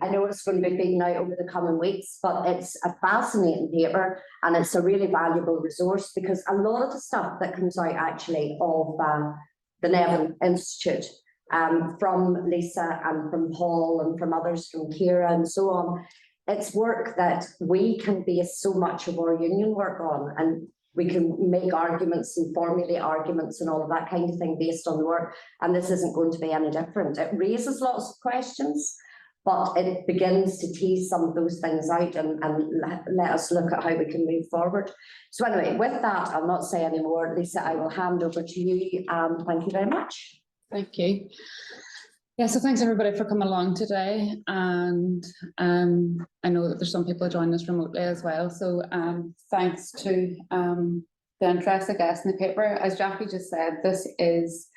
I know it's going to be beaten out over the coming weeks, but it's a fascinating paper and it's a really valuable resource, because a lot of the stuff that comes out actually of the Nevin Institute, from Lisa and from Paul and from others, from Kira and so on, it's work that we can base so much of our union work on, and we can make arguments and formulate arguments and all of that kind of thing based on the work. And this isn't going to be any different. It raises lots of questions, but it begins to tease some of those things out and let us look at how we can move forward. So anyway, with that, I'll not say any more. Lisa, I will hand over to you, and thank you very much. Thank you. Yeah, so thanks everybody for coming along today, and I know that there's some people joining us remotely as well, so thanks to the interest, I guess, in the paper. As Jackie just said, this is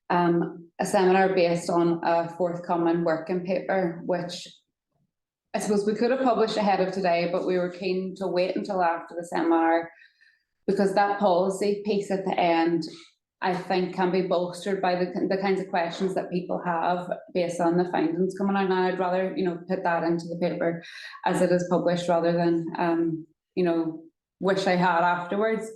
a seminar based on a forthcoming working paper, which I suppose we could have published ahead of today, but we were keen to wait until after the seminar, because that policy piece at the end, I think, can be bolstered by the kinds of questions that people have based on the findings coming out. And I'd rather, put that into the paper as it is published, rather than, wish I had afterwards.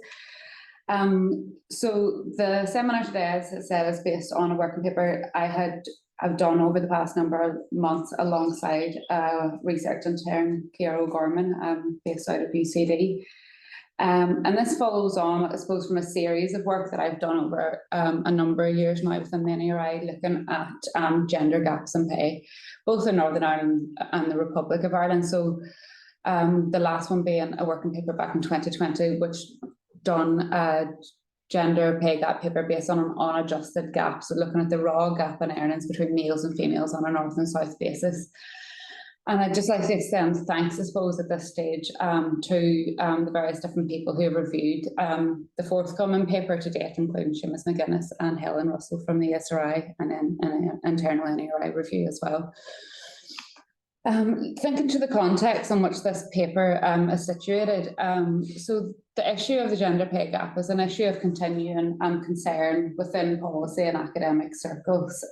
So the seminar today, as I said, is based on a working paper I've done over the past number of months alongside research intern Kira O'Gorman, based out of UCD. And this follows on, I suppose, from a series of work that I've done over a number of years now within the NERI, looking at gender gaps in pay, both in Northern Ireland and the Republic of Ireland. So the last one being a working paper back in 2020, which done a gender pay gap paper based on an unadjusted gap, so looking at the raw gap in earnings between males and females on a north and south basis. And I'd just like to extend thanks, I suppose, at this stage to the various different people who have reviewed the forthcoming paper to date, including Seamus McGuinness and Helen Russell from the ESRI, and then an internal NERI review as well. Thinking to the context in which this paper is situated, so the issue of the gender pay gap is an issue of continuing concern within policy and academic circles.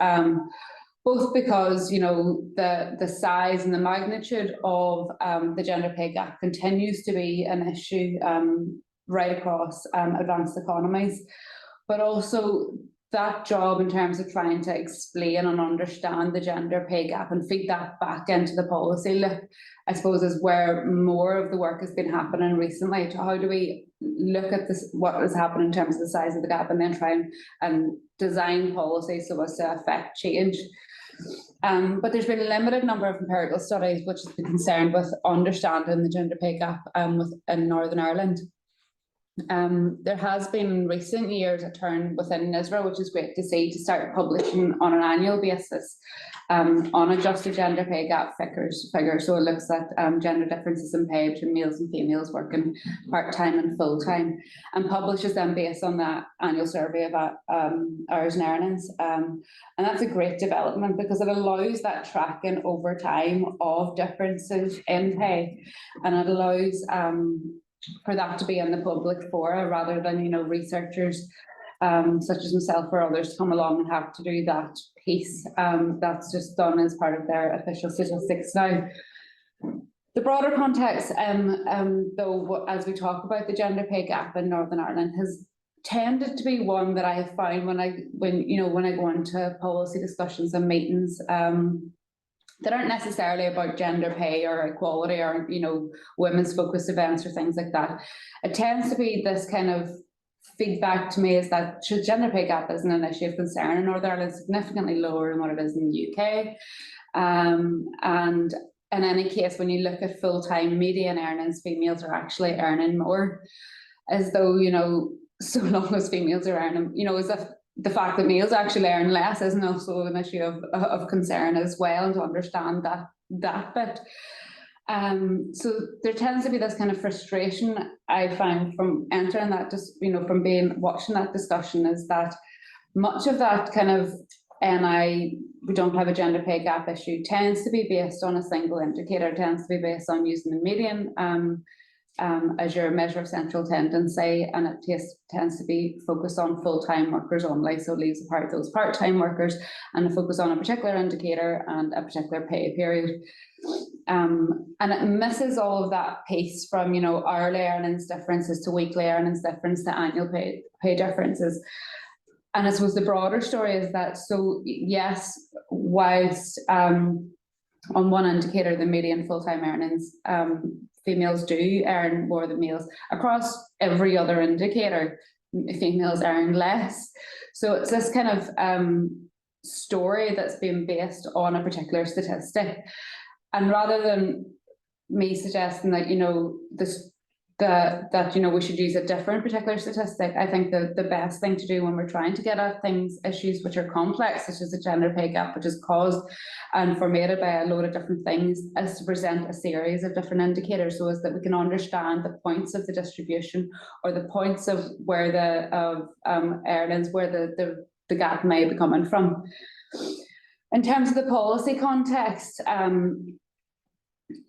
Both because, the size and the magnitude of the gender pay gap continues to be an issue right across advanced economies, but also that job in terms of trying to explain and understand the gender pay gap and feed that back into the policy look, I suppose, is where more of the work has been happening recently. How do we look at this, what is happening in terms of the size of the gap, and then try and design policy so as to affect change? But there's been a limited number of empirical studies which have been concerned with understanding the gender pay gap in Northern Ireland. There has been in recent years a turn within NISRA, which is great to see, to start publishing on an annual basis unadjusted gender pay gap figures. So it looks at gender differences in pay between males and females working part-time and full-time, and publishes them based on that annual survey of hours and earnings. And that's a great development, because it allows that tracking over time of differences in pay, and it allows for that to be in the public fora, rather than researchers such as myself or others come along and have to do that piece. That's just done as part of their official statistics now. The broader context, though, as we talk about the gender pay gap in Northern Ireland, has tended to be one that I have found when I go into policy discussions and meetings that aren't necessarily about gender pay or equality or women's focused events or things like that. It tends to be this kind of feedback to me is that gender pay gap isn't an issue of concern in Northern Ireland, significantly lower than what it is in the UK. And in any case, when you look at full-time median earnings, females are actually earning more, as though, so long as females are earning, as if the fact that males actually earn less isn't also an issue of concern as well, and to understand that bit. So there tends to be this kind of frustration I find from entering that, just from watching that discussion, is that much of that kind of we don't have a gender pay gap issue tends to be based on a single indicator, tends to be based on using the median as your measure of central tendency, and it tends to be focused on full-time workers only, so it leaves apart those part-time workers and a focus on a particular indicator and a particular pay period. And it misses all of that piece from, you know, hourly earnings differences to weekly earnings difference to annual pay differences. And I suppose the broader story is that, so yes, whilst on one indicator, the median full-time earnings, females do earn more than males, across every other indicator, females earn less. So it's this kind of story that's been based on a particular statistic. And rather than me suggesting that, you know, that you know, we should use a different particular statistic, I think the best thing to do when we're trying to get at issues which are complex, such as the gender pay gap, which is caused and formatted by a load of different things, is to present a series of different indicators so as that we can understand the points of the distribution, or the points of where earnings, where the gap may be coming from. In terms of the policy context,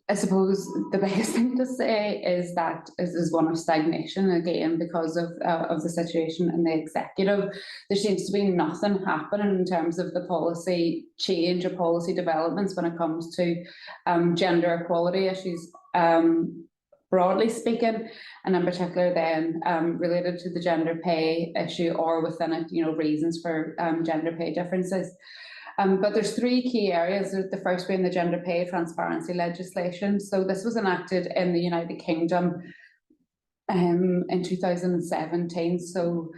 I suppose the biggest thing to say is that is one of stagnation, again, because of the situation in the executive. There seems to be nothing happening in terms of the policy change or policy developments when it comes to gender equality issues, broadly speaking, and in particular then related to the gender pay issue, or within it, you know, reasons for gender pay differences. But there's three key areas. The first being the gender pay transparency legislation. So this was enacted in the United Kingdom in 2017. So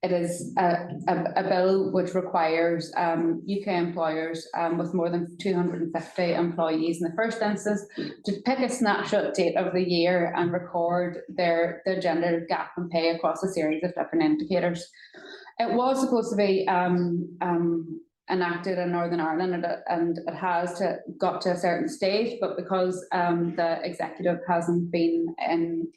it is a bill which requires UK employers with more than 250 employees in the first instance to pick a snapshot date of the year and record their gender gap in pay across a series of different indicators. It was supposed to be enacted in Northern Ireland, and it has got to a certain stage, but because the executive hasn't been in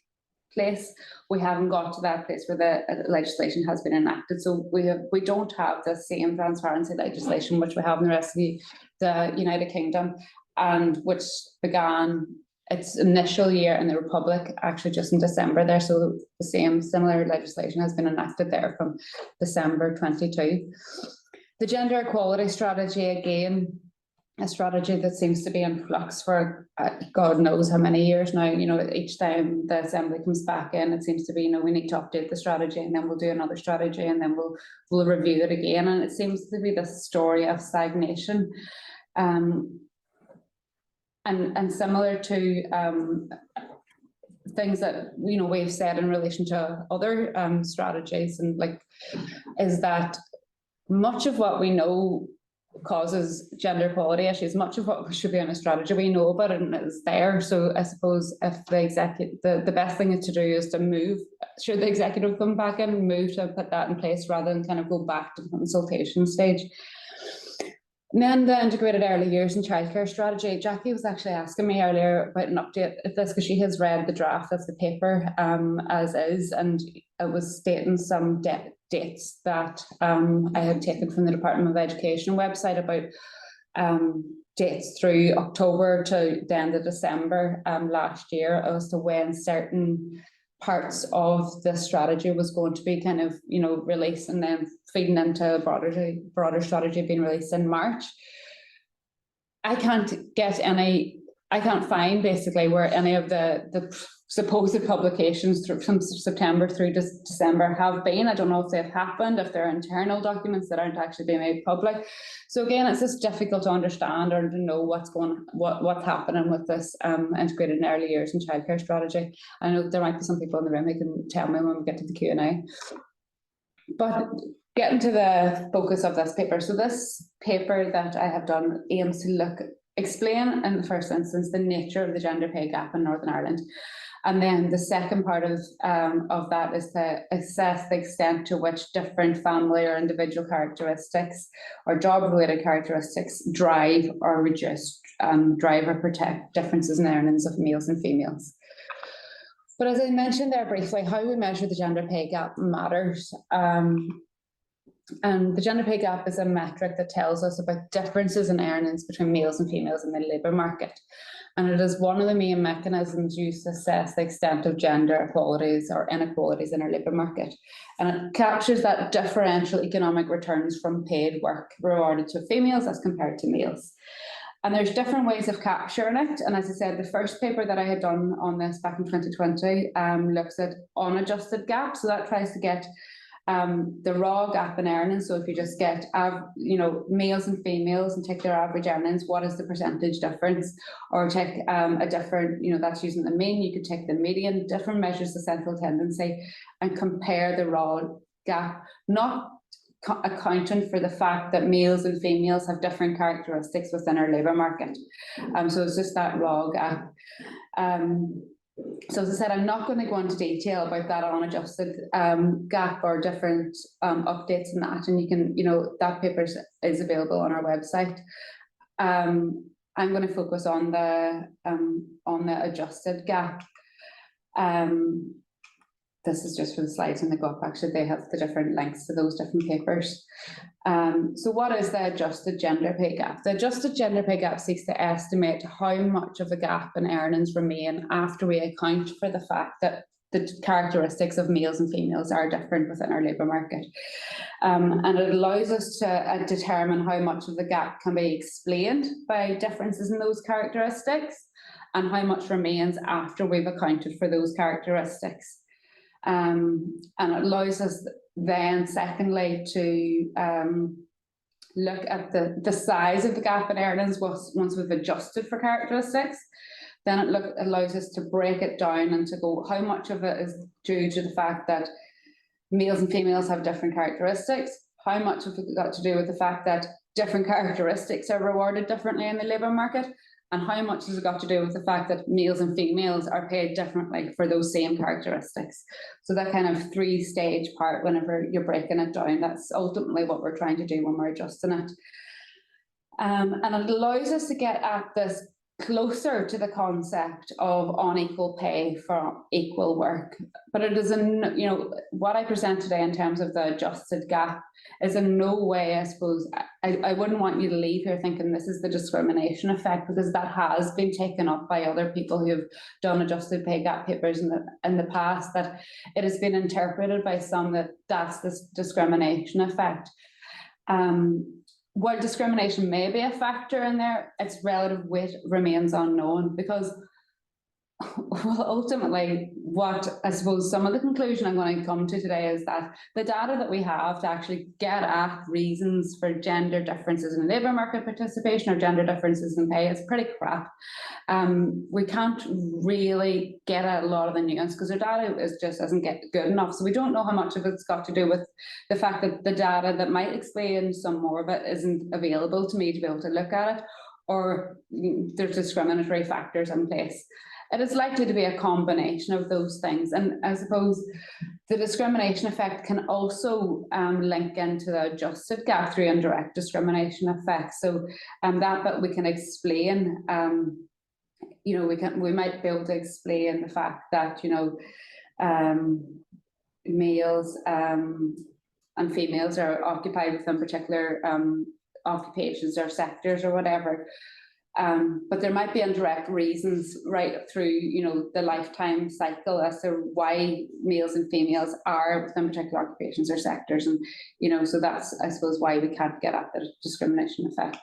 place, we haven't got to that place where the legislation has been enacted. So we don't have the same transparency legislation which we have in the rest of the United Kingdom, and which began its initial year in the Republic actually just in December there. So the similar legislation has been enacted there from December 22. The gender equality strategy, again, a strategy that seems to be in flux for God knows how many years now. You know, each time the Assembly comes back in, it seems to be, you know, we need to update the strategy, and then we'll do another strategy, and then we'll review it again. And it seems to be this story of stagnation. And similar to things that, you know, we've said in relation to other strategies, and like, is that much of what we know causes gender equality issues, much of what should be in a strategy, we know about it and it's there. So I suppose if the best thing to do is to move, should the executive come back in, move to put that in place rather than kind of go back to the consultation stage. And then the integrated early years and childcare strategy. Jackie was actually asking me earlier about an update of this because she has read the draft of the paper as is, and it was stating some dates that I had taken from the Department of Education website about dates through October to the end of December last year as to when certain parts of the strategy was going to be kind of, you know, released and then feeding into a broader strategy being released in March. I can't find basically where any of the supposed publications from September through to December have been. I don't know if they've happened, if they're internal documents that aren't actually being made public. So again, it's just difficult to understand or to know what's happening with this integrated in early years and childcare strategy. I know there might be some people in the room who can tell me when we get to the Q&A. But getting to the focus of this paper. So this paper that I have done aims to explain in the first instance the nature of the gender pay gap in Northern Ireland. And then the second part of that is to assess the extent to which different family or individual characteristics or job-related characteristics drive or protect differences in earnings of males and females. But as I mentioned there briefly, how we measure the gender pay gap matters. the gender pay gap is a metric that tells us about differences in earnings between males and females in the labour market. And it is one of the main mechanisms used to assess the extent of gender equalities or inequalities in our labour market. And it captures that differential economic returns from paid work rewarded to females as compared to males. And there's different ways of capturing it. And as I said, the first paper that I had done on this back in 2020 looks at unadjusted gap. So that tries to get the raw gap in earnings. So if you just get, males and females and take their average earnings, what is the percentage difference? Or take a different, that's using the mean. You could take the median, different measures of central tendency, and compare the raw gap, not accounting for the fact that males and females have different characteristics within our labour market. So it's just that raw gap. So as I said, I'm not going to go into detail about that unadjusted gap or different updates in that, and you can, that paper is available on our website. I'm going to focus on the adjusted gap. This is just for the slides in the GUP. Actually, they have the different links to those different papers. So what is the adjusted gender pay gap? The adjusted gender pay gap seeks to estimate how much of the gap in earnings remain after we account for the fact that the characteristics of males and females are different within our labour market. And it allows us to determine how much of the gap can be explained by differences in those characteristics and how much remains after we've accounted for those characteristics. And it allows us then, secondly, to look at the size of the gap in earnings once we've adjusted for characteristics. Then it allows us to break it down and to go how much of it is due to the fact that males and females have different characteristics, how much of it got to do with the fact that different characteristics are rewarded differently in the labour market, and how much has it got to do with the fact that males and females are paid differently for those same characteristics. So that kind of three-stage part, whenever you're breaking it down, that's ultimately what we're trying to do when we're adjusting it. And it allows us to get at this closer to the concept of unequal pay for equal work. But it is what I present today in terms of the adjusted gap is in no way, I suppose, I wouldn't want you to leave here thinking this is the discrimination effect, because that has been taken up by other people who've done adjusted pay gap papers in the past, that it has been interpreted by some that that's this discrimination effect. While discrimination may be a factor in there, its relative weight remains unknown, because, well, ultimately, what I suppose some of the conclusion I'm going to come to today is that the data that we have to actually get at reasons for gender differences in labour market participation or gender differences in pay is pretty crap. We can't really get at a lot of the nuance because our data isn't good enough. So we don't know how much of it's got to do with the fact that the data that might explain some more of it isn't available to me to be able to look at it, or there's discriminatory factors in place. It is likely to be a combination of those things. And I suppose the discrimination effect can also link into the adjusted gap through indirect discrimination effects. So that bit we can explain, we might be able to explain the fact that, males and females are occupied within particular occupations or sectors or whatever. But there might be indirect reasons right through, the lifetime cycle as to why males and females are within particular occupations or sectors. And, so that's, I suppose, why we can't get at the discrimination effect.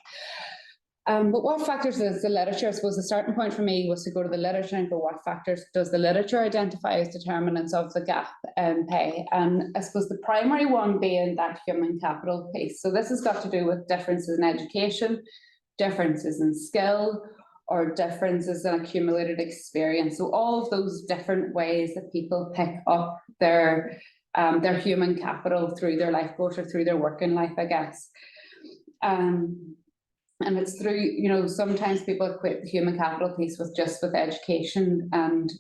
But what factors does the literature, I suppose the starting point for me was to go to the literature and go, what factors does the literature identify as determinants of the gap in pay? And I suppose the primary one being that human capital piece. So this has got to do with differences in education, differences in skill, or differences in accumulated experience. So all of those different ways that people pick up their human capital through their life course or through their working life, I guess. And it's through, sometimes people equate the human capital piece with education, and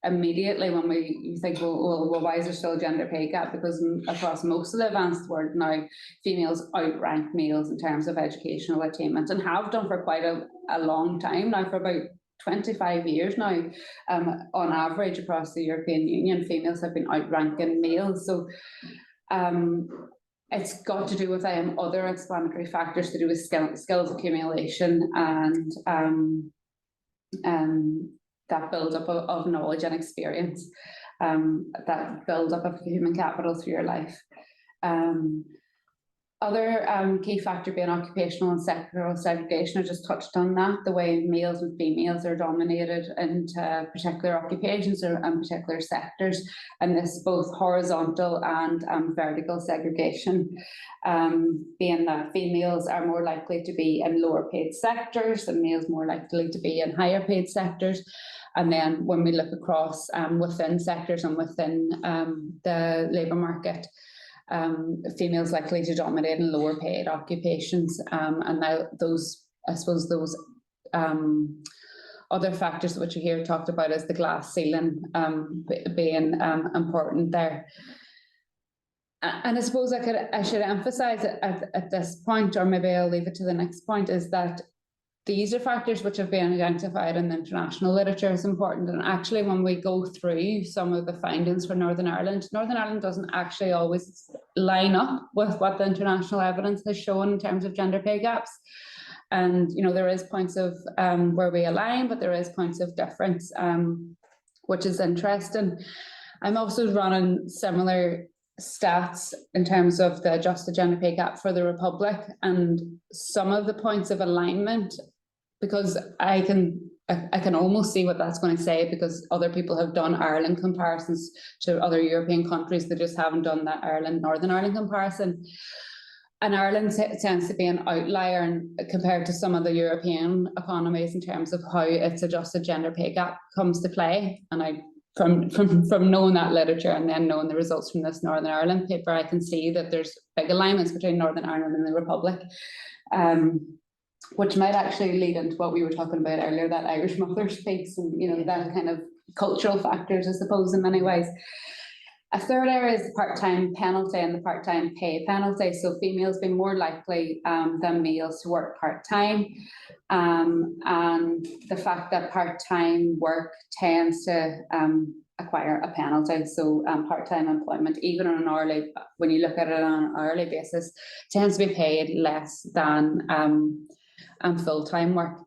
immediately when you think, well, why is there still a gender pay gap? Because across most of the advanced world now, females outrank males in terms of educational attainment, and have done for quite a long time now, for about 25 years now. On average across the European Union, females have been outranking males. So it's got to do with other explanatory factors to do with skills accumulation and that build up of knowledge and experience, that build up of human capital through your life. Other key factor being occupational and sectoral segregation. I just touched on that, the way males and females are dominated into particular occupations and particular sectors, and this both horizontal and vertical segregation, being that females are more likely to be in lower paid sectors and males more likely to be in higher paid sectors. And then when we look across within sectors and within the labour market, females likely to dominate in lower paid occupations, and now those, I suppose, those other factors which you hear talked about as the glass ceiling being important there. And I suppose I should emphasise at this point, or maybe I'll leave it to the next point, is that these are factors which have been identified in the international literature as important. And actually, when we go through some of the findings for Northern Ireland doesn't actually always line up with what the international evidence has shown in terms of gender pay gaps. And, you know, there is points of where we align, but there is points of difference, which is interesting. I'm also running similar stats in terms of the adjusted gender pay gap for the Republic, and some of the points of alignment, because I can almost see what that's going to say, because other people have done Ireland comparisons to other European countries. They just haven't done that Northern Ireland comparison. And Ireland tends to be an outlier compared to some of the European economies in terms of how its adjusted gender pay gap comes to play. And I, from knowing that literature and then knowing the results from this Northern Ireland paper, I can see that there's big alignments between Northern Ireland and the Republic, which might actually lead into what we were talking about earlier, that Irish mothers piece, and, you know, that kind of cultural factors, I suppose, in many ways. A third area is the part-time penalty and the part-time pay penalty. So females being more likely than males to work part-time, and the fact that part-time work tends to acquire a penalty. So part-time employment, even on an hourly, when you look at it on an hourly basis, tends to be paid less than full-time work.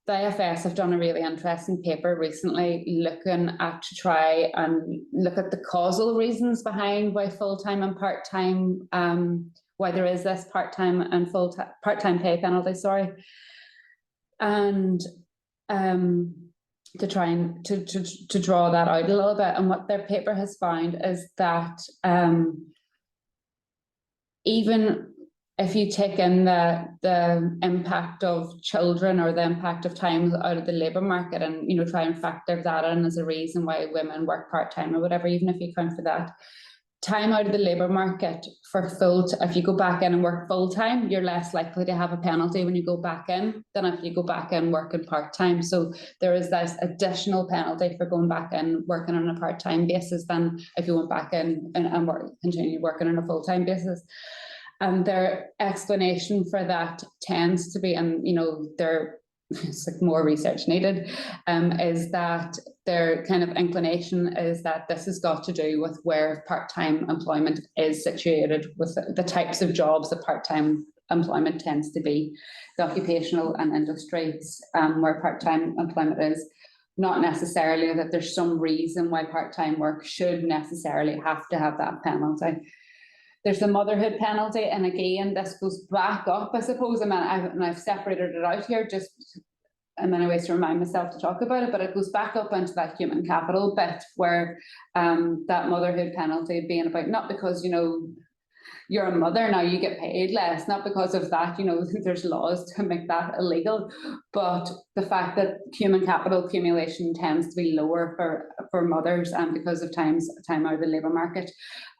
The IFS have done a really interesting paper recently looking at to try and look at the causal reasons behind why full-time and part-time, why there is this part-time and full-time part-time pay penalty, sorry, and to try and to draw that out a little bit. And what their paper has found is that even if you take in the impact of children or the impact of time out of the labour market, and, you know, try and factor that in as a reason why women work part-time or whatever, even if you account for that, time out of the labour market for if you go back in and work full-time, you're less likely to have a penalty when you go back in than if you go back in working part-time. So there is this additional penalty for going back in working on a part-time basis than if you went back in and continue working on a full-time basis. And their explanation for that tends to be, and, you know, it's like more research needed, is that their kind of inclination is that this has got to do with where part-time employment is situated, with the types of jobs that part-time employment tends to be, the occupational and industries where part-time employment is. Not necessarily that there's some reason why part-time work should necessarily have to have that penalty. There's the motherhood penalty, and again, this goes back up, I suppose. I mean, I've separated it out here just in many ways to remind myself to talk about it, but it goes back up into that human capital bit where that motherhood penalty being about, not because, you know, you're a mother now you get paid less, not because of that, you know, there's laws to make that illegal, but the fact that human capital accumulation tends to be lower for mothers because of time out of the labour market,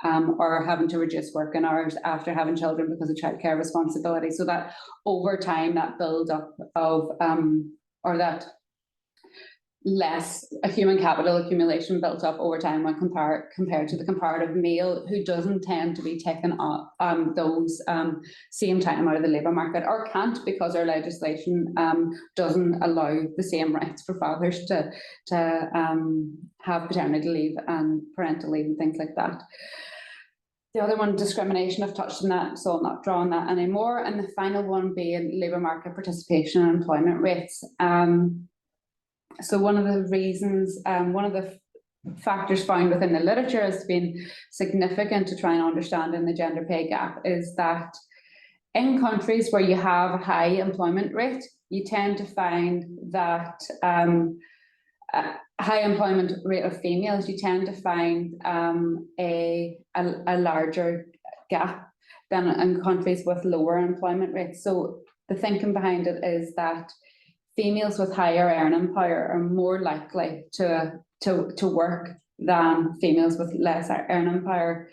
or having to reduce working hours after having children because of childcare responsibility. So that over time, that build up of or that less a human capital accumulation built up over time when compared to the comparative male, who doesn't tend to be taking up those same time out of the labour market, or can't, because our legislation doesn't allow the same rights for fathers to have paternity leave and parental leave and things like that. The other one, discrimination, I've touched on that, so I'm not drawing that anymore. And the final one being labour market participation and employment rates. So one of the reasons, one of the factors found within the literature has been significant to try and understand in the gender pay gap is that in countries where you have a high employment rate, you tend to find that a high employment rate of females, you tend to find a larger gap than in countries with lower employment rates. So the thinking behind it is that females with higher earning power are more likely to work than females with less earning power.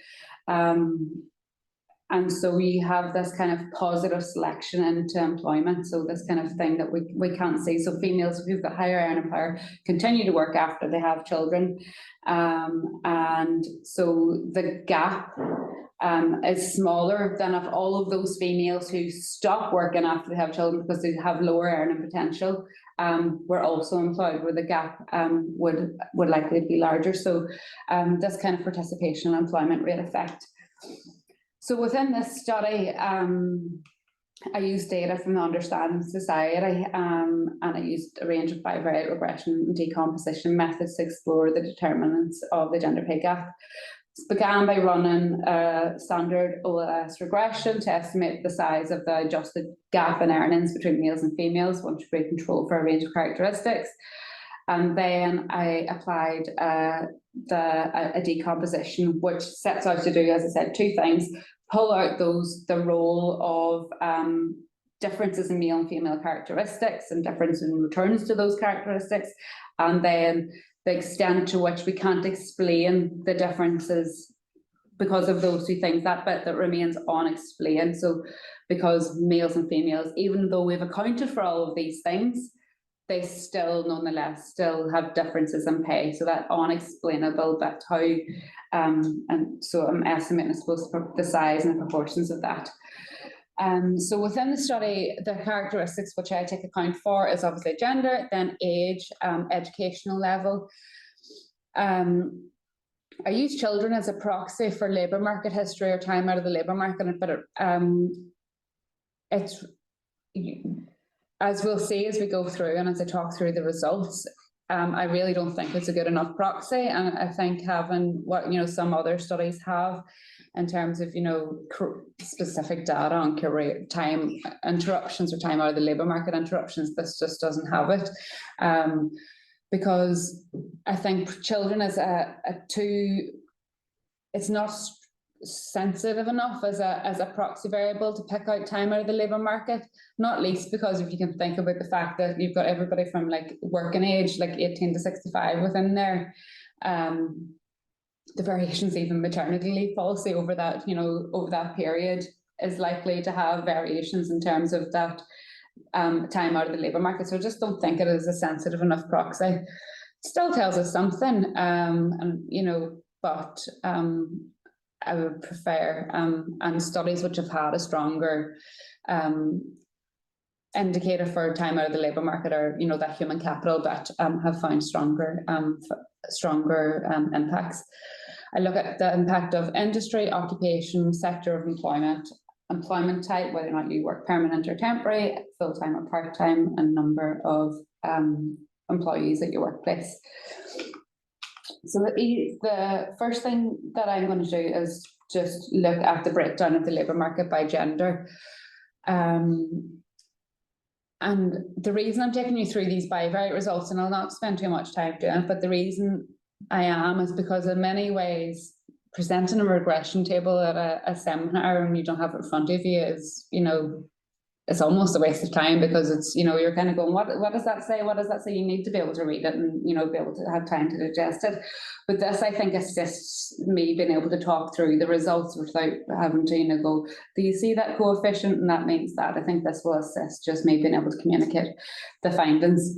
And so we have this kind of positive selection into employment. So this kind of thing that we can't see. So females who've got higher earning power continue to work after they have children. And so the gap is smaller than of all of those females who stop working after they have children because they have lower earning potential. Were also employed, where the gap would likely be larger. So this kind of participation and employment rate effect. So within this study, I used data from the Understanding Society, and I used a range of bivariate regression and decomposition methods to explore the determinants of the gender pay gap. It began by running a standard OLS regression to estimate the size of the adjusted gap in earnings between males and females once we control for a range of characteristics. And then I applied a decomposition, which sets out to do, as I said, two things: pull out the role of differences in male and female characteristics and difference in returns to those characteristics, and then the extent to which we can't explain the differences because of those two things, that bit that remains unexplained. So because males and females, even though we've accounted for all of these things, they still nonetheless still have differences in pay. So that unexplainable bit, how, and so I'm estimating, I suppose, the size and the proportions of that. So within the study, the characteristics which I take account for is obviously gender, then age, educational level. I use children as a proxy for labour market history or time out of the labour market, but it's, as we'll see as we go through and as I talk through the results, I really don't think it's a good enough proxy. And I think having what, some other studies have in terms of, specific data on career time interruptions or time out of the labour market interruptions, this just doesn't have it. Because I think children is it's not sensitive enough as a proxy variable to pick out time out of the labour market, not least because if you can think about the fact that you've got everybody from like working age, like 18 to 65 within there, the variations, even maternity leave policy over that, over that period is likely to have variations in terms of that time out of the labour market. So I just don't think it is a sensitive enough proxy. It still tells us something, but I would prefer, and studies which have had a stronger indicator for time out of the labour market, or that human capital, that have found stronger impacts. I look at the impact of industry, occupation, sector of employment, employment type, whether or not you work permanent or temporary, full-time or part-time, and number of employees at your workplace. So the first thing that I'm going to do is just look at the breakdown of the labour market by gender. And the reason I'm taking you through these bivariate results, and I'll not spend too much time doing it, but the reason I am is because in many ways, presenting a regression table at a seminar and you don't have it in front of you is, it's almost a waste of time, because it's, you're kind of going, what does that say? What does that say? You need to be able to read it and, be able to have time to digest it. But this, I think, assists me being able to talk through the results without having to, go, do you see that coefficient? And that means that. I think this will assist just me being able to communicate the findings.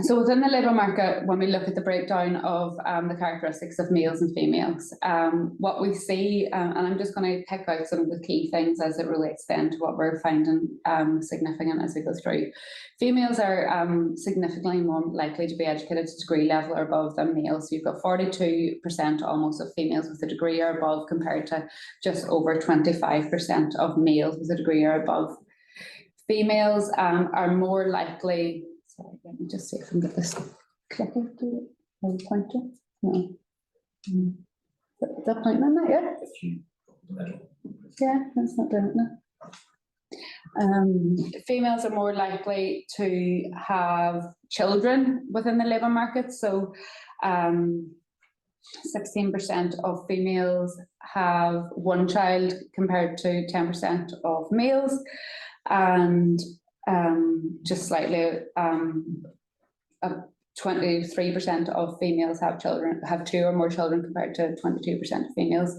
So within the labour market, when we look at the breakdown of the characteristics of males and females, what we see, and I'm just going to pick out some of the key things as it relates then to what we're finding significant as we go through. Females are significantly more likely to be educated to degree level or above than males. So you've got 42% almost of females with a degree or above compared to just over 25% of males with a degree or above. Females are more likely. Sorry, let me just see if I can get this clicker to it. Or pointer. No. Is that pointing on that yet? Yeah, that's not doing it now. Females are more likely to have children within the labour market. So 16% of females have one child compared to 10% of males. And just slightly, 23% of females have two or more children compared to 22% of females.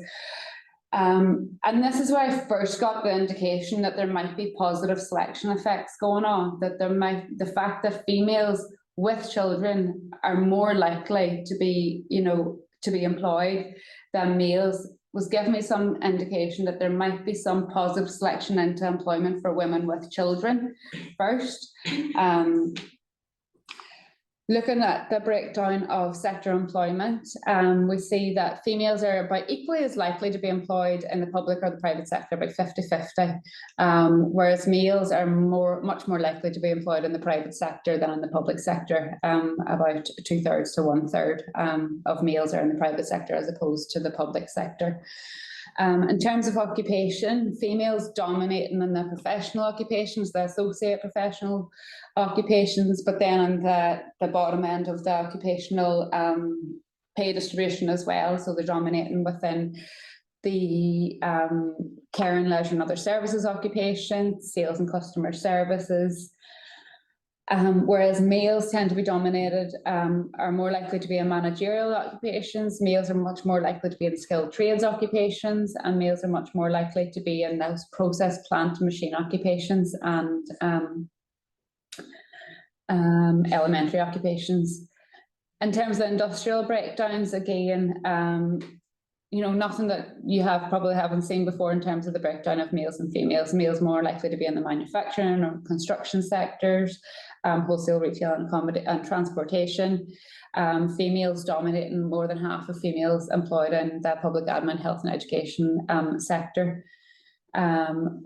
And this is where I first got the indication that there might be positive selection effects going on, that the fact that females with children are more likely to be, to be employed than males was giving me some indication that there might be some positive selection into employment for women with children first. Looking at the breakdown of sector employment, we see that females are about equally as likely to be employed in the public or the private sector, about 50-50, whereas males are much more likely to be employed in the private sector than in the public sector. About 2/3 to 1/3 of males are in the private sector as opposed to the public sector. In terms of occupation, females dominating in the professional occupations, the associate professional occupations, but then on the bottom end of the occupational pay distribution as well. So they're dominating within the care and leisure and other services occupations, sales and customer services. Whereas males tend to be dominated, are more likely to be in managerial occupations. Males are much more likely to be in skilled trades occupations, and males are much more likely to be in those process, plant, and machine occupations and elementary occupations. In terms of industrial breakdowns, again, nothing that you probably haven't seen before in terms of the breakdown of males and females. Males more likely to be in the manufacturing or construction sectors, wholesale, retail, and transportation. Females dominating more than half of females employed in the public admin, health and education sector.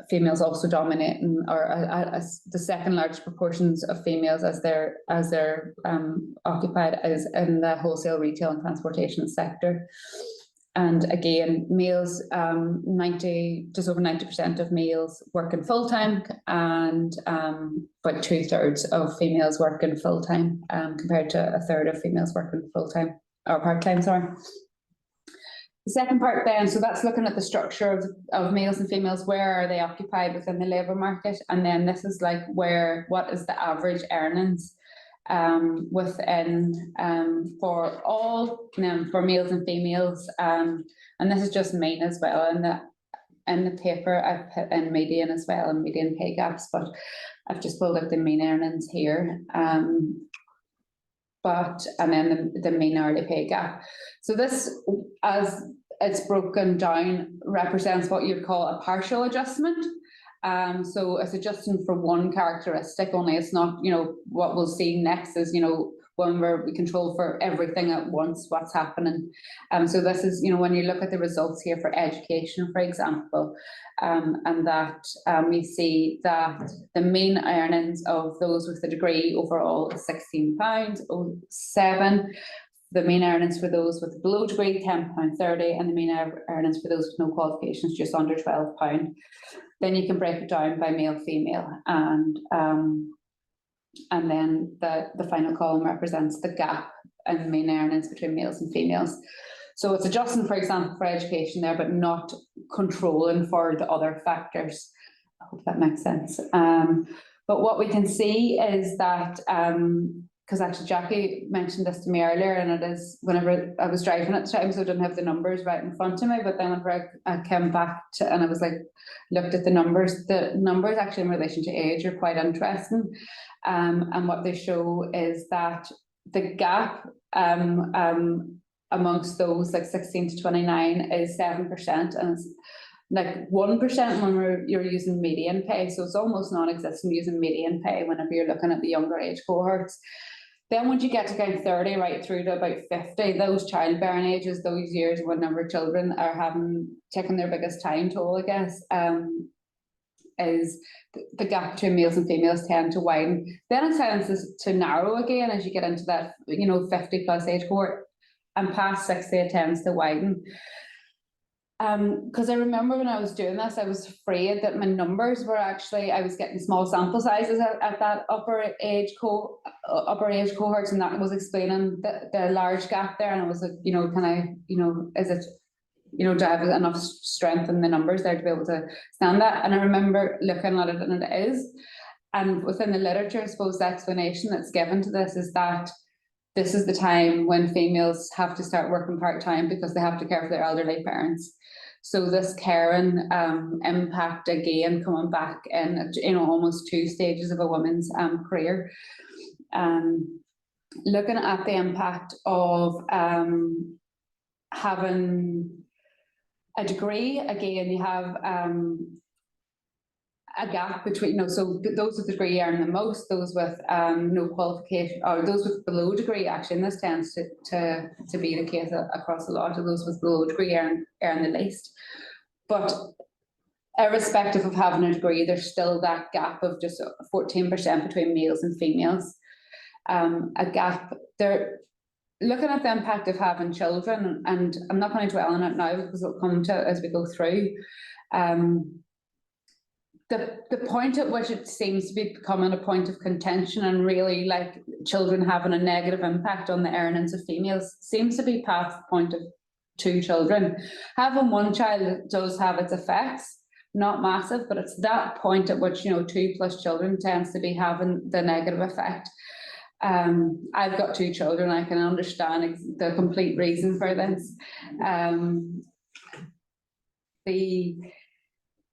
Females also dominating, or the second largest proportions of females as they're occupied is in the wholesale, retail, and transportation sector. And again, males, just over 90% of males working full-time, and about 2/3 of females working full-time, compared to 1/3 of females working full-time or part-time, sorry. The second part then, so that's looking at the structure of males and females, where are they occupied within the labour market? And then this is like what is the average earnings within for all for males and females, and this is just mean as well. In the paper I've put in median as well, and median pay gaps, but I've just pulled up the mean earnings here, and then the mean hourly pay gap. So this, as it's broken down, represents what you'd call a partial adjustment. So it's adjusting for one characteristic only. It's not, what we'll see next is, when we control for everything at once, what's happening. So this is, when you look at the results here for education, for example, and that we see that the mean earnings of those with a degree overall is £16.07. The mean earnings for those with below degree, £10.30, and the mean earnings for those with no qualifications, just under £12. Then you can break it down by male, female, and then the final column represents the gap in mean earnings between males and females. So it's adjusting, for example, for education there, but not controlling for the other factors. I hope that makes sense. But what we can see is that because actually Jackie mentioned this to me earlier, and it is whenever I was driving at the time, so I didn't have the numbers right in front of me, but then whenever I came back to, and I was like, looked at the numbers actually in relation to age are quite interesting. And what they show is that the gap amongst those like 16 to 29 is 7%, and it's like 1% when you're using median pay, so it's almost non-existent using median pay whenever you're looking at the younger age cohorts. Then once you get to kind of 30 right through to about 50, those childbearing ages, those years whenever children are taking their biggest time toll, I guess, is the gap between males and females tend to widen. Then it tends to narrow again as you get into that 50 plus age cohort, and past 60 it tends to widen. Because I remember when I was doing this, I was afraid that my numbers were actually, I was getting small sample sizes at that upper age cohorts, and that was explaining the large gap there. And I was like, is it, do I have enough strength in the numbers there to be able to stand that? And I remember looking at it, and it is. And within the literature, I suppose the explanation that's given to this is that this is the time when females have to start working part-time because they have to care for their elderly parents. So this caring impact again coming back in almost 2 stages of a woman's career. Looking at the impact of having a degree, again, you have a gap between, so those with the degree earn the most, those with no qualification, or those with below degree, actually, and this tends to be the case across a lot of those with below degree earn the least. But irrespective of having a degree, there's still that gap of just 14% between males and females. A gap there. Looking at the impact of having children, and I'm not going to dwell on it now because it'll come to as we go through. The point at which it seems to be becoming a point of contention and really like children having a negative impact on the earnings of females seems to be past the point of 2 children. Having 1 child does have its effects, not massive, but it's that point at which 2 plus children tends to be having the negative effect. I've got 2 children. I can understand the complete reason for this.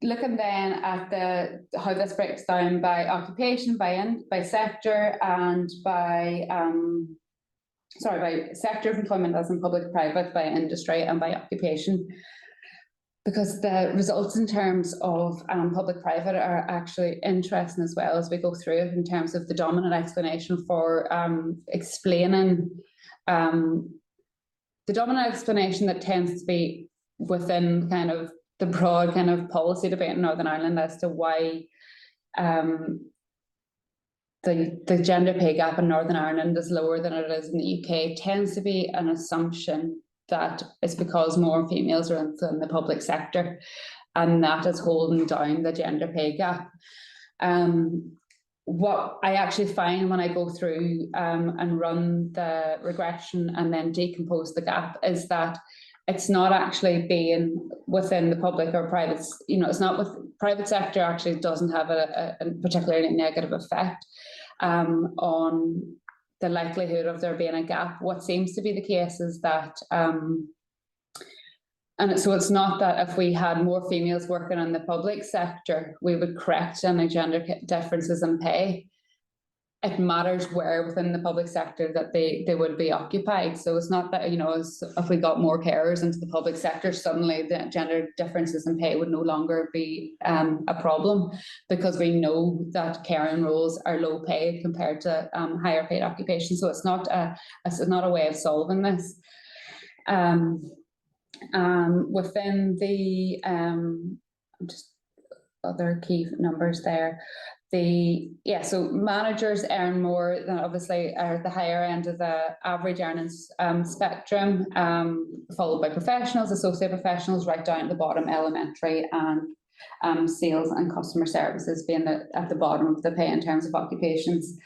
Looking then at how this breaks down by occupation, by sector, and by sector of employment as in public, private, by industry, and by occupation, because the results in terms of public private are actually interesting as well as we go through it in terms of the dominant explanation for explaining the dominant explanation that tends to be within kind of the broad kind of policy debate in Northern Ireland as to why the gender pay gap in Northern Ireland is lower than it is in the UK tends to be an assumption that it's because more females are in the public sector, and that is holding down the gender pay gap. What I actually find when I go through and run the regression and then decompose the gap is that it's not actually being within the public or private, it's not with private sector actually doesn't have a particularly negative effect on the likelihood of there being a gap. What seems to be the case is that, so it's not that if we had more females working in the public sector, we would correct any gender differences in pay. It matters where within the public sector that they would be occupied. So it's not that, if we got more carers into the public sector, suddenly the gender differences in pay would no longer be a problem, because we know that caring roles are low paid compared to higher paid occupations. So it's not a way of solving this. Within the just other key numbers there. So managers earn more than obviously are at the higher end of the average earnings spectrum, followed by professionals, associate professionals, right down at the bottom, elementary, and sales and customer services being at the bottom of the pay in terms of occupations.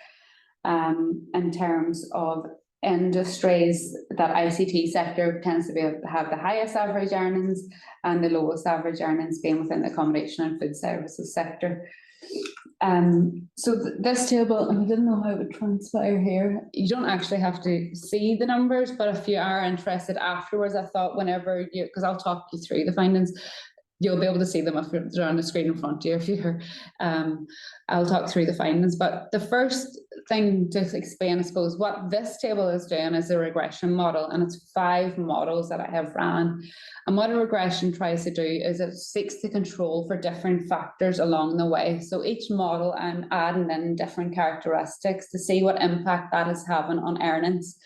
In terms of industries, that ICT sector tends to have the highest average earnings, and the lowest average earnings being within the accommodation and food services sector. This table, and I didn't know how it would transpire here. You don't actually have to see the numbers, but if you are interested afterwards, I thought whenever you, because I'll talk you through the findings, you'll be able to see them if they're on the screen in front of you. If you're, I'll talk through the findings. But the first thing to explain, I suppose, what this table is doing is a regression model, and it's 5 models that I have ran. And what a regression tries to do is it seeks to control for different factors along the way. So each model, I'm adding in different characteristics to see what impact that is having on earnings.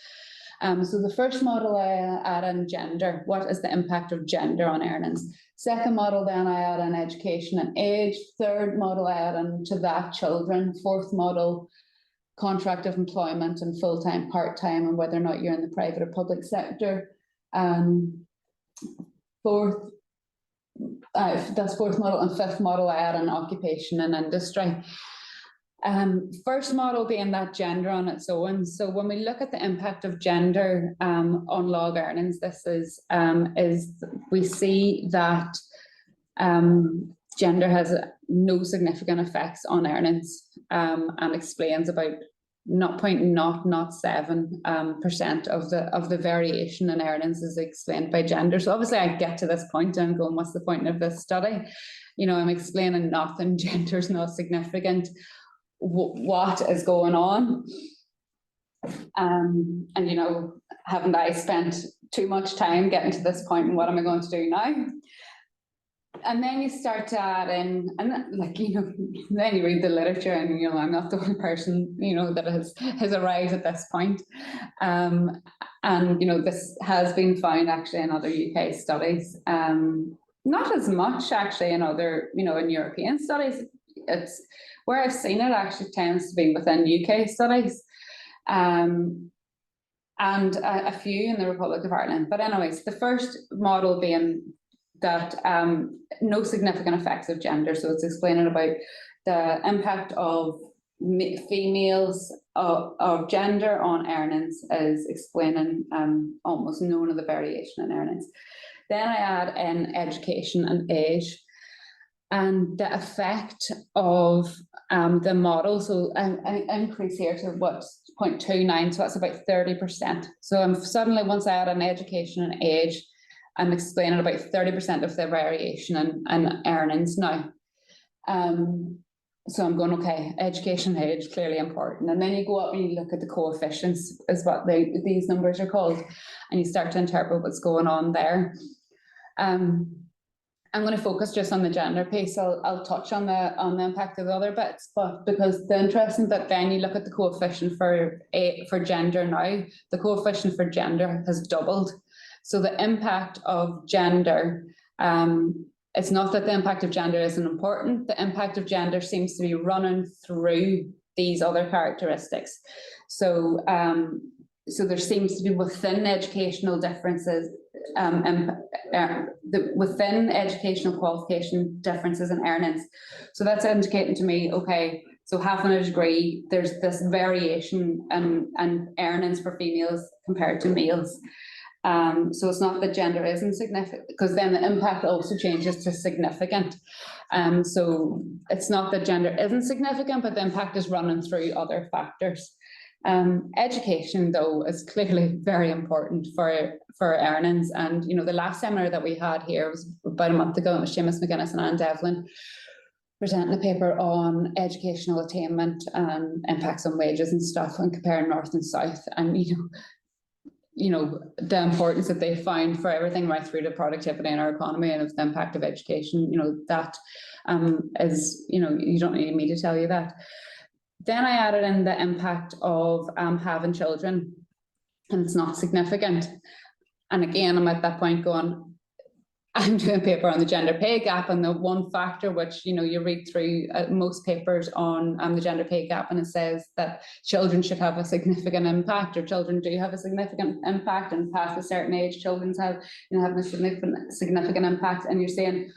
So the first model I add in gender. What is the impact of gender on earnings? Second model, then I add in education and age. Third model, I add into that children. Fourth model, contract of employment and full-time, part-time, and whether or not you're in the private or public sector. Fourth model, and fifth model, I add in occupation and industry. First model being that gender on its own. So when we look at the impact of gender on log earnings, this is we see that gender has no significant effects on earnings, and explains about 0.007% of the variation in earnings is explained by gender. So obviously I get to this point and I'm going, what's the point of this study? I'm explaining nothing, gender's not significant. What is going on? And haven't I spent too much time getting to this point, and what am I going to do now? And then you start to add in, and then you read the literature, and I'm not the only person that has arrived at this point. And this has been found actually in other UK studies, not as much actually in other in European studies. It's where I've seen it actually tends to be within UK studies, and a few in the Republic of Ireland. But anyways, the first model being that no significant effects of gender. So it's explaining about the impact of females of gender on earnings, is explaining almost none of the variation in earnings. Then I add in education and age, and the effect of the model. So I increase here to what's 0.29, so that's about 30%. So I'm suddenly, once I add in education and age, I'm explaining about 30% of the variation in earnings now. So I'm going, okay, education and age, clearly important. And then you go up and you look at the coefficients, is what these numbers are called, and you start to interpret what's going on there. I'm going to focus just on the gender piece. I'll touch on the impact of the other bits, but because the interesting bit, then you look at the coefficient for gender now. The coefficient for gender has doubled. So the impact of gender, it's not that the impact of gender isn't important. The impact of gender seems to be running through these other characteristics. So there seems to be within educational differences, within educational qualification differences in earnings. So that's indicating to me, okay, so having a degree, there's this variation in earnings for females compared to males. So it's not that gender isn't significant, because then the impact also changes to significant. So it's not that gender isn't significant, but the impact is running through other factors. Education, though, is clearly very important for earnings. And the last seminar that we had here was about a month ago. It was Seamus McGuinness and Anne Devlin presenting a paper on educational attainment and impacts on wages and stuff, and comparing North and South. And the importance that they found for everything right through to productivity in our economy, and of the impact of education, that is, you don't need me to tell you that. Then I added in the impact of having children, and it's not significant. And again, I'm at that point going, I'm doing a paper on the gender pay gap, and the one factor which, you read through most papers on the gender pay gap, and it says that children should have a significant impact, or children do have a significant impact, and past a certain age, children's have, having a significant impact. And you're saying,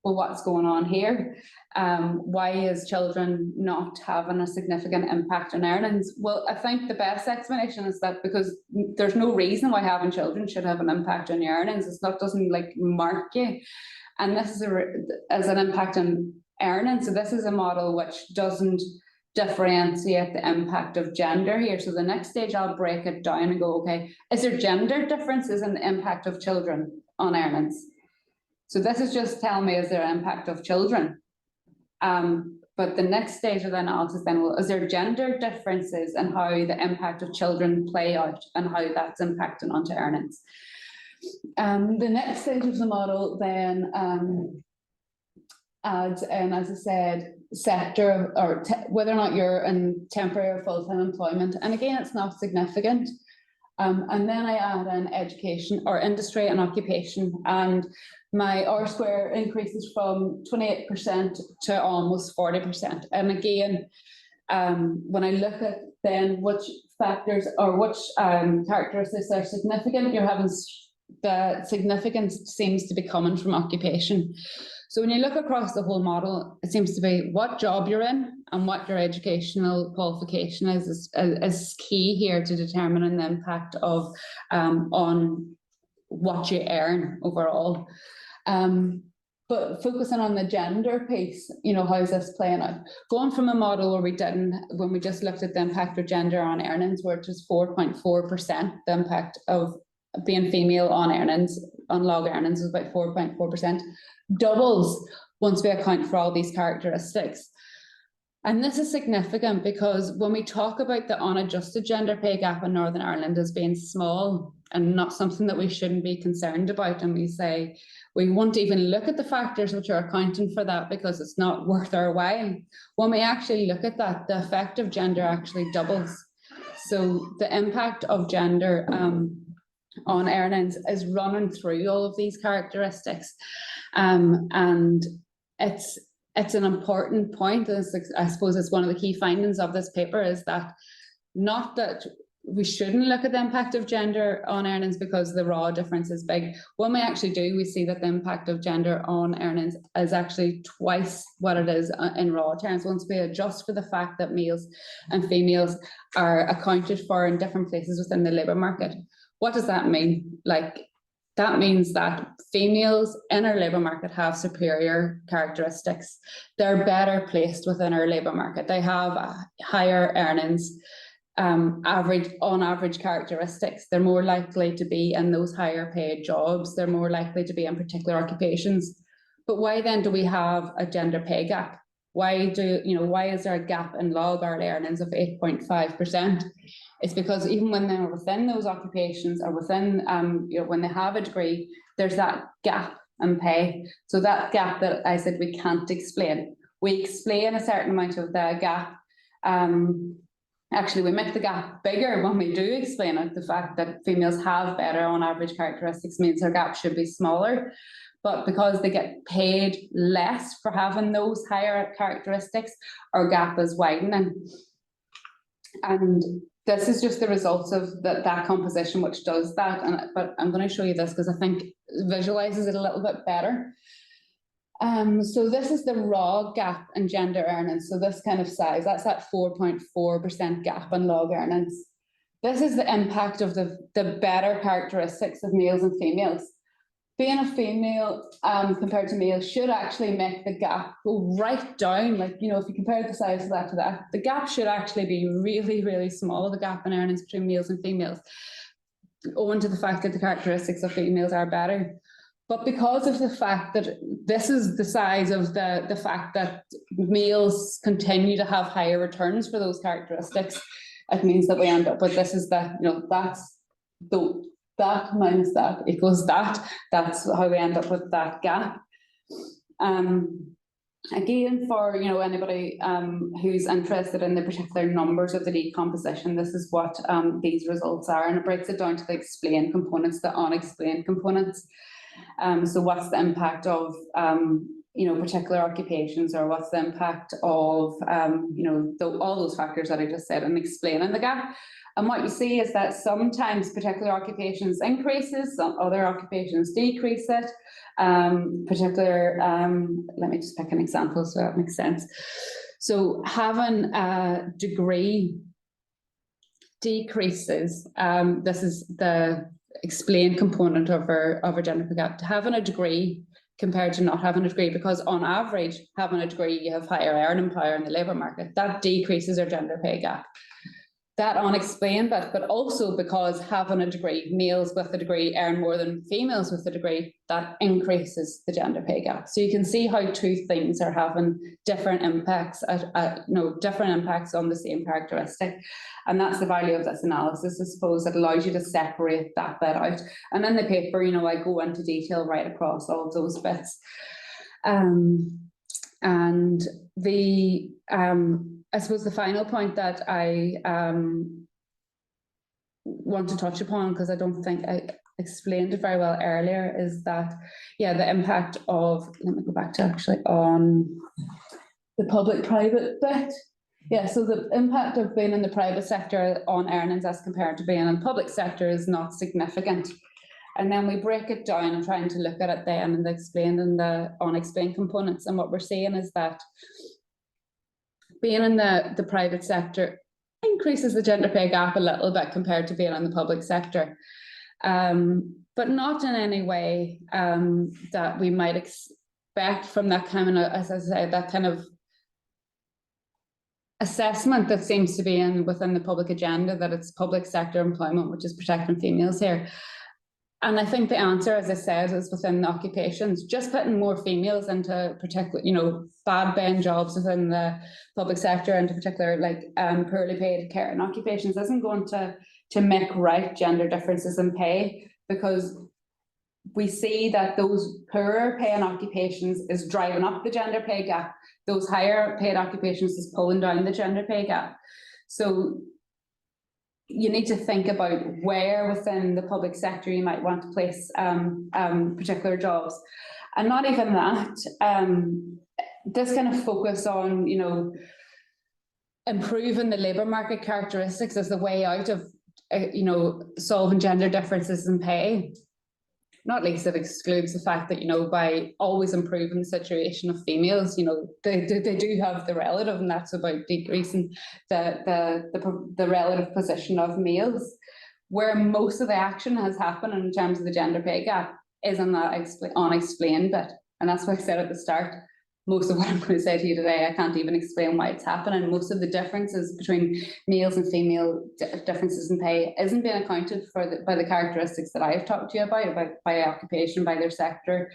well, what's going on here? Why is children not having a significant impact on earnings? Well, I think the best explanation is that because there's no reason why having children should have an impact on your earnings. It's not, doesn't mark you. And this is as an impact on earning. So this is a model which doesn't differentiate the impact of gender here. So the next stage I'll break it down and go, okay, is there gender differences in the impact of children on earnings? So this is just telling me, is there an impact of children? But the next stage of the analysis then, well, is there gender differences in how the impact of children play out and how that's impacting onto earnings? The next stage of the model then adds in, as I said, sector or whether or not you're in temporary or full-time employment. And again, it's not significant. And then I add in education or industry and occupation, and my R-square increases from 28% to almost 40%. And again, when I look at then which factors or which characteristics are significant, you're having the significance seems to be coming from occupation. So when you look across the whole model, it seems to be what job you're in and what your educational qualification is key here to determining the impact of on what you earn overall. But focusing on the gender piece, you know, how's this playing out? Going from a model where we didn't, when we just looked at the impact of gender on earnings, which is 4.4%, the impact of being female on earnings, on log earnings is about 4.4%, doubles once we account for all these characteristics. And this is significant because when we talk about the unadjusted gender pay gap in Northern Ireland as being small and not something that we shouldn't be concerned about, and we say we won't even look at the factors which are accounting for that because it's not worth our while, when we actually look at that, the effect of gender actually doubles. So the impact of gender on earnings is running through all of these characteristics, and it's an important point. I suppose it's one of the key findings of this paper is that not that we shouldn't look at the impact of gender on earnings because the raw difference is big. When we actually do, we see that the impact of gender on earnings is actually twice what it is in raw terms once we adjust for the fact that males and females are accounted for in different places within the labour market. What does that mean? Like, that means that females in our labour market have superior characteristics. They're better placed within our labour market. They have higher earnings, on average characteristics. They're more likely to be in those higher paid jobs. They're more likely to be in particular occupations. But why then do we have a gender pay gap? Why is there a gap in log hourly earnings of 8.5%? It's because even when they're within those occupations or within, when they have a degree, there's that gap in pay. So that gap that I said we can't explain. We explain a certain amount of the gap. Actually, we make the gap bigger when we do explain it. The fact that females have better on average characteristics means their gap should be smaller. But because they get paid less for having those higher characteristics, our gap is widening. And this is just the results of that composition which does that. But I'm going to show you this because I think it visualizes it a little bit better. So this is the raw gap in gender earnings. So this kind of size, that's that 4.4% gap in log earnings. This is the impact of the better characteristics of males and females. Being a female compared to males should actually make the gap go right down. Like, you know, if you compare the size of that to that, the gap should actually be really, really small, the gap in earnings between males and females, owing to the fact that the characteristics of females are better. But because of the fact that this is the size of the fact that males continue to have higher returns for those characteristics, it means that we end up with this is that, you know, that's the that minus that equals that. That's how we end up with that gap. Again, for anybody who's interested in the particular numbers of the decomposition, this is what these results are, and it breaks it down to the explained components, the unexplained components. So what's the impact of particular occupations, or what's the impact of all those factors that I just said, and explaining the gap. And what you see is that sometimes particular occupations increases, some other occupations decrease it. Let me just pick an example so that makes sense. So having a degree decreases, this is the explained component of our gender pay gap. Having a degree compared to not having a degree, because on average, having a degree, you have higher earning power in the labour market. That decreases our gender pay gap. That unexplained, but also because having a degree, males with a degree earn more than females with a degree, that increases the gender pay gap. So you can see how two things are having different impacts, different impacts on the same characteristic. And that's the value of this analysis, I suppose. It allows you to separate that bit out. And in the paper, I go into detail right across all of those bits. And the I suppose the final point that I want to touch upon, because I don't think I explained it very well earlier, is that, the impact of, let me go back to actually on the public-private bit. So the impact of being in the private sector on earnings as compared to being in the public sector is not significant. And then we break it down and trying to look at it then and the explained and the unexplained components. And what we're seeing is that being in the private sector increases the gender pay gap a little bit compared to being in the public sector, but not in any way that we might expect from that kind of, as I say, that kind of assessment that seems to be within the public agenda, that it's public sector employment which is protecting females here. And I think the answer, as I said, is within the occupations. Just putting more females into particular, bad paying jobs within the public sector, and in particular, poorly paid care and occupations, isn't going to make right gender differences in pay, because we see that those poorer paying occupations is driving up the gender pay gap. Those higher paid occupations is pulling down the gender pay gap. So you need to think about where within the public sector you might want to place particular jobs. And not even that, this kind of focus on, improving the labour market characteristics as the way out of, solving gender differences in pay. Not least, it excludes the fact that, by always improving the situation of females, they do have the relative, and that's about decreasing the relative position of males. Where most of the action has happened in terms of the gender pay gap is on that unexplained bit. And that's why I said at the start, most of what I'm going to say to you today, I can't even explain why it's happening. Most of the differences between males and female differences in pay isn't being accounted for by the characteristics that I've talked to you about by occupation, by their sector,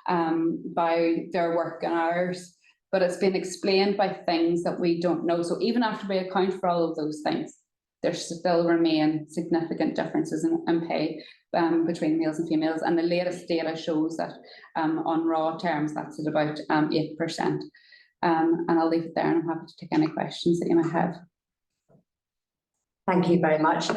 by their work and hours. But it's been explained by things that we don't know. So even after we account for all of those things, there still remain significant differences in pay between males and females. And the latest data shows that on raw terms, that's at about 8%. And I'll leave it there, and I'm happy to take any questions that you might have. Thank you very much.